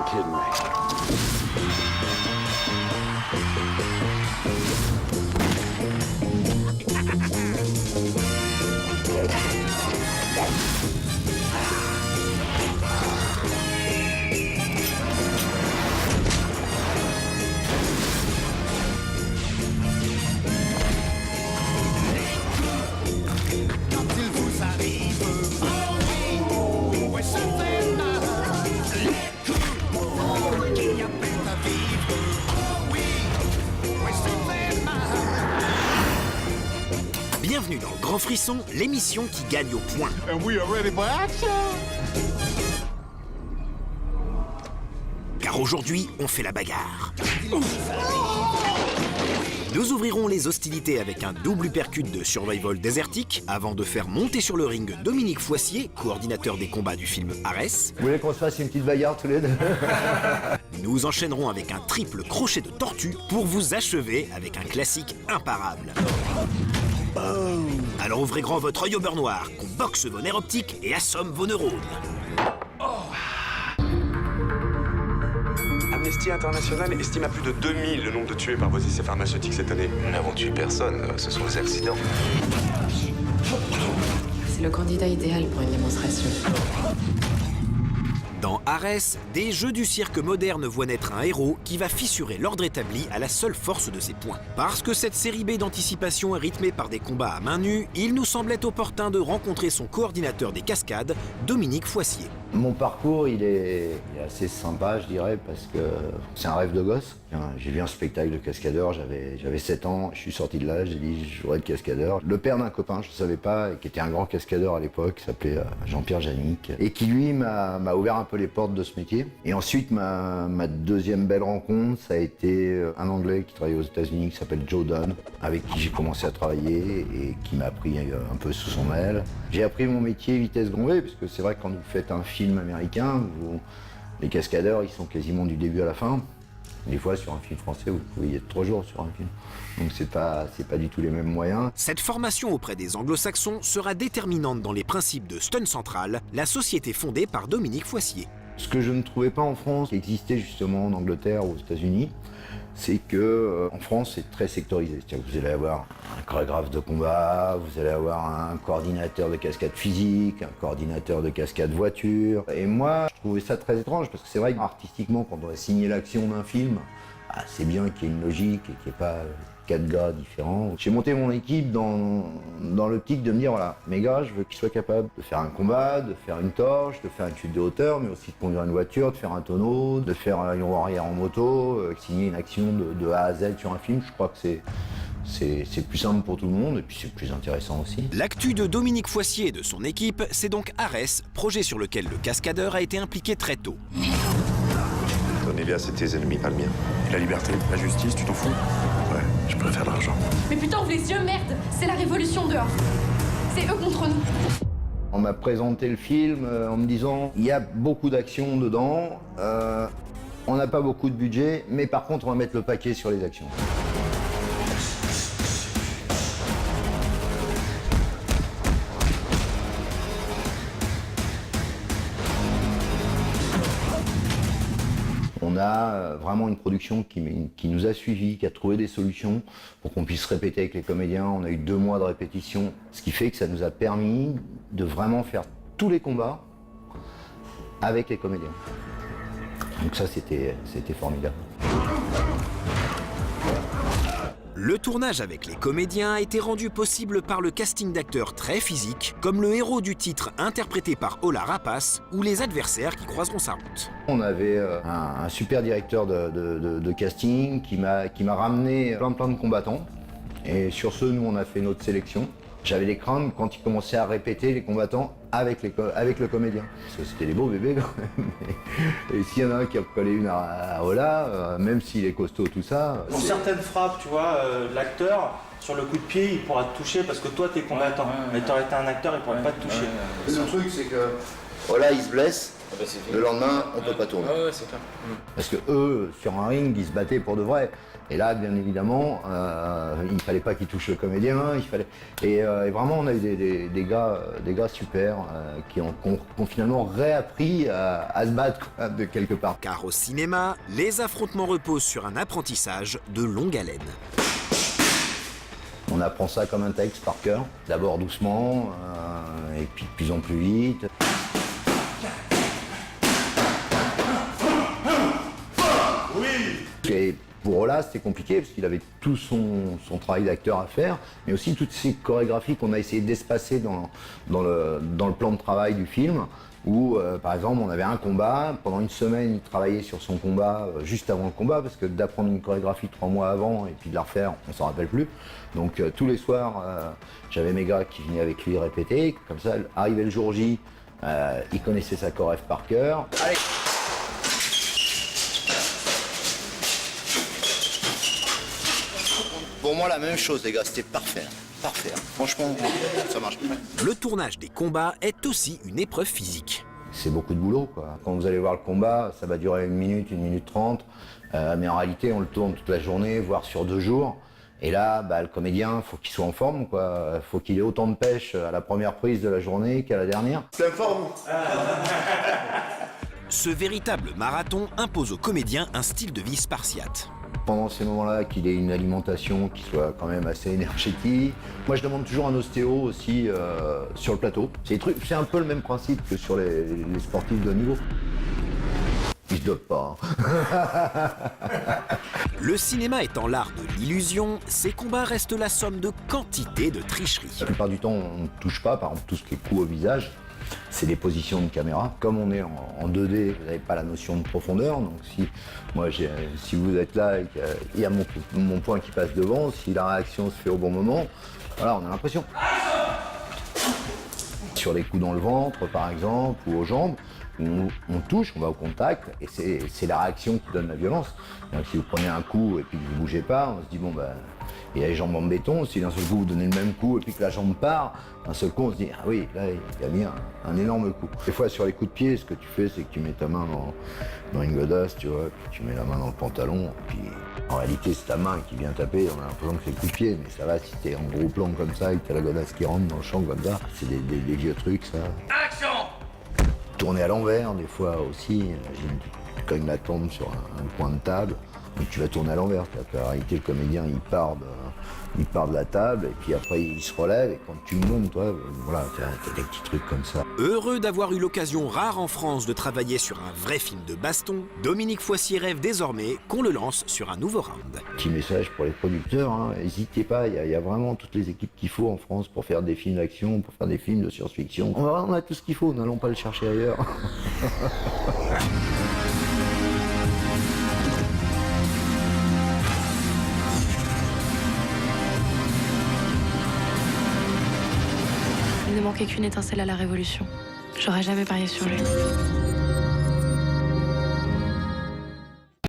fucking kidding me? Bienvenue dans Grand Frisson, l'émission qui gagne au point. And we are ready for action! Car aujourd'hui, on fait la bagarre. Nous ouvrirons les hostilités avec un double uppercut de survival désertique avant de faire monter sur le ring Dominique Foissier, coordinateur des combats du film Arès. Vous voulez qu'on se fasse une petite bagarre tous les deux? Nous enchaînerons avec un triple crochet de tortue pour vous achever avec un classique imparable. Alors ouvrez grand votre œil au beurre noir, qu'on boxe vos nerfs optiques et assomme vos neurones. Amnesty International estime à plus de 2000 le nombre de tués par vos essais pharmaceutiques cette année. Nous n'avons tué personne, ce sont des accidents. C'est le candidat idéal pour une démonstration. Dans Arès, des jeux du cirque moderne voient naître un héros qui va fissurer l'ordre établi à la seule force de ses poings. Parce que cette série B d'anticipation est rythmée par des combats à main nue, il nous semblait opportun de rencontrer son coordinateur des cascades, Dominique Foissier. Mon parcours, il est assez sympa, je dirais, parce que c'est un rêve de gosse. J'ai vu un spectacle de cascadeur, j'avais 7 ans, je suis sorti de là, j'ai dit je voudrais être cascadeur. Le père d'un copain, je ne savais pas, qui était un grand cascadeur à l'époque, qui s'appelait Jean-Pierre Janik, et qui lui m'a ouvert un peu les portes de ce métier. Et ensuite, ma deuxième belle rencontre, ça a été un Anglais qui travaillait aux États-Unis, qui s'appelle Joe Dunn, avec qui j'ai commencé à travailler et qui m'a pris un peu sous son aile. J'ai appris mon métier vitesse grand V, parce que c'est vrai que quand vous faites un film américain, les cascadeurs, ils sont quasiment du début à la fin. Des fois, sur un film français, vous pouvez y être 3 jours sur un film. Donc c'est pas du tout les mêmes moyens. Cette formation auprès des anglo-saxons sera déterminante dans les principes de Stunt Central, la société fondée par Dominique Foissier. Ce que je ne trouvais pas en France, qui existait justement en Angleterre ou aux États-Unis, c'est que en France, c'est très sectorisé. C'est-à-dire que vous allez avoir un chorégraphe de combat, vous allez avoir un coordinateur de cascade physique, un coordinateur de cascade voiture. Et moi, je trouvais ça très étrange, parce que c'est vrai qu'artistiquement, quand on va signer l'action d'un film, c'est bien qu'il y ait une logique et qu'il n'y ait pas 4 gars différents. J'ai monté mon équipe dans l'optique de me dire, voilà, mes gars, je veux qu'ils soient capables de faire un combat, de faire une torche, de faire une chute de hauteur, mais aussi de conduire une voiture, de faire un tonneau, de faire une roue arrière en moto, signer une action de A à Z sur un film. Je crois que c'est plus simple pour tout le monde et puis c'est plus intéressant aussi. L'actu de Dominique Foissier et de son équipe, c'est donc Arès, projet sur lequel le cascadeur a été impliqué très tôt. Ton Elia, c'est tes ennemis, pas le mien. La liberté, la justice, tu t'en fous? Ouais, je préfère l'argent. Mais putain, ouvre les yeux, merde! C'est la révolution dehors. C'est eux contre nous. On m'a présenté le film en me disant, il y a beaucoup d'actions dedans, on n'a pas beaucoup de budget, mais par contre on va mettre le paquet sur les actions. On a vraiment une production qui nous a suivis, qui a trouvé des solutions pour qu'on puisse répéter avec les comédiens. On a eu 2 mois de répétition, ce qui fait que ça nous a permis de vraiment faire tous les combats avec les comédiens. Donc ça, c'était formidable. Le tournage avec les comédiens a été rendu possible par le casting d'acteurs très physiques, comme le héros du titre interprété par Ola Rapace, ou les adversaires qui croiseront sa route. On avait un super directeur de casting qui m'a ramené plein de combattants. Et sur ce, nous, on a fait notre sélection. J'avais les craintes quand ils commençaient à répéter les combattants avec le comédien. Parce que c'était des beaux bébés quand même. Et s'il y en a un qui a collé une à Ola, même s'il est costaud, tout ça... Pour certaines frappes, tu vois, l'acteur, sur le coup de pied, il pourra te toucher parce que toi, t'es combattant. Mais t'aurais été un acteur, il pourrait pas te toucher. Le truc, c'est que Voilà, il se blesse. Le lendemain, on peut pas tourner. Ah ouais, c'est clair. Parce que eux, sur un ring, ils se battaient pour de vrai. Et là, bien évidemment, il fallait pas qu'ils touchent le comédien. Et vraiment, on a eu des gars super qui ont finalement réappris à se battre quoi, de quelque part. Car au cinéma, les affrontements reposent sur un apprentissage de longue haleine. On apprend ça comme un texte par cœur. D'abord doucement, et puis de plus en plus vite. Et pour Ola, c'était compliqué parce qu'il avait tout son travail d'acteur à faire, mais aussi toutes ces chorégraphies qu'on a essayé d'espacer dans le plan de travail du film, où par exemple on avait un combat, pendant une semaine il travaillait sur son combat juste avant le combat, parce que d'apprendre une chorégraphie 3 mois avant et puis de la refaire, on s'en rappelle plus. Donc tous les soirs, j'avais mes gars qui venaient avec lui répéter, comme ça, arrivé le jour J, il connaissait sa choref par cœur. Allez. Pour moi, la même chose, les gars, c'était parfait. Parfait. Franchement, ça marche. Le tournage des combats est aussi une épreuve physique. C'est beaucoup de boulot, quoi. Quand vous allez voir le combat, ça va durer 1 minute, 1 minute 30. Mais en réalité, on le tourne toute la journée, voire sur 2 jours. Et là, le comédien, faut qu'il soit en forme, quoi. Faut qu'il ait autant de pêche à la première prise de la journée qu'à la dernière. T'es en forme? Ce véritable marathon impose aux comédiens un style de vie spartiate. Pendant ces moments-là, qu'il ait une alimentation qui soit quand même assez énergétique. Moi, je demande toujours un ostéo aussi sur le plateau. C'est un peu le même principe que sur les sportifs de haut niveau. Ils se dopent pas. Le cinéma étant l'art de l'illusion, ces combats restent la somme de quantité de tricheries. La plupart du temps, on ne touche pas, par exemple, tout ce qui est coup au visage. C'est des positions de caméra. Comme on est en 2D, vous n'avez pas la notion de profondeur. Donc si vous êtes là et qu'il y a mon point qui passe devant, si la réaction se fait au bon moment, voilà, on a l'impression. Sur les coups dans le ventre, par exemple, ou aux jambes, on touche, on va au contact, et c'est la réaction qui donne la violence. Donc, si vous prenez un coup et puis que vous ne bougez pas, on se dit, bon, il y a les jambes en béton. Si d'un seul coup vous donnez le même coup et puis que la jambe part, d'un seul coup on se dit, ah oui, là il y a mis un énorme coup. Des fois sur les coups de pied, ce que tu fais, c'est que tu mets ta main dans une godasse, tu vois, puis tu mets la main dans le pantalon, puis en réalité c'est ta main qui vient taper, on a l'impression que c'est le coup de pied, mais ça va si t'es en gros plan comme ça et que t'as la godasse qui rentre dans le champ comme ça, c'est des vieux trucs ça. Action! Tourner à l'envers, des fois aussi, tu cognes la tombe sur un coin de table, donc tu vas tourner à l'envers. En réalité, le comédien, il part de la table, et puis après, il se relève, et quand tu montes, toi, voilà, t'as des petits trucs comme ça. Heureux d'avoir eu l'occasion rare en France de travailler sur un vrai film de baston, Dominique Foissier rêve désormais qu'on le lance sur un nouveau round. Petit message pour les producteurs, n'hésitez pas, il y a vraiment toutes les équipes qu'il faut en France pour faire des films d'action, pour faire des films de science-fiction. On a tout ce qu'il faut, n'allons pas le chercher ailleurs. Il ne manquait qu'une étincelle à la révolution. J'aurais jamais parié sur lui.